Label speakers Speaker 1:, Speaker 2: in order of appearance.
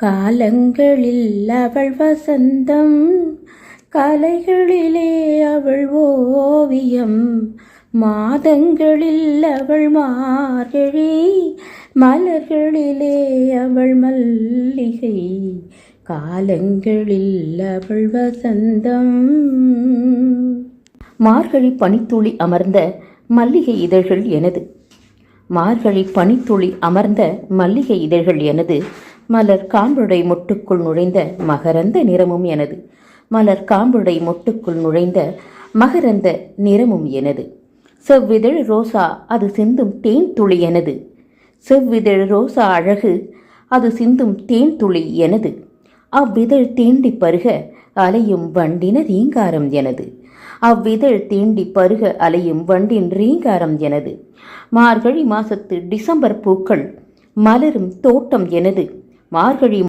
Speaker 1: காலங்களில் அவள் வசந்தம், கலைகளிலே அவள் ஓவியம், மாதங்களில் அவள் மார்கழி, மலர்களிலே அவள் மல்லிகை, காலங்களில் அவள் வசந்தம். மார்கழி பனித்துளி அமர்ந்த மல்லிகை இதழ்கள் எனது, மார்கழி பனித்துளி அமர்ந்த மல்லிகை இதழ்கள் எனது, மலர் காம்புடை மொட்டுக்குள் நுழைந்த மகரந்த நிறமும் எனது, மலர் காம்புடை மொட்டுக்குள் நுழைந்த மகரந்த நிறமும் எனது. செவ்விதழ் ரோசா அது சிந்தும் தேன் துளி எனது, செவ்விதழ் ரோசா அழகு அது சிந்தும் தேன் துளி எனது. அவ்விதழ் தீண்டி பருக அலையும் வண்டின ரீங்காரம் எனது, அவ்விதழ் தீண்டி பருக அலையும் வண்டின் ரீங்காரம் எனது. மார்கழி மாசத்து டிசம்பர் பூக்கள் மலரும் தோட்டம் எனது, மார்கழி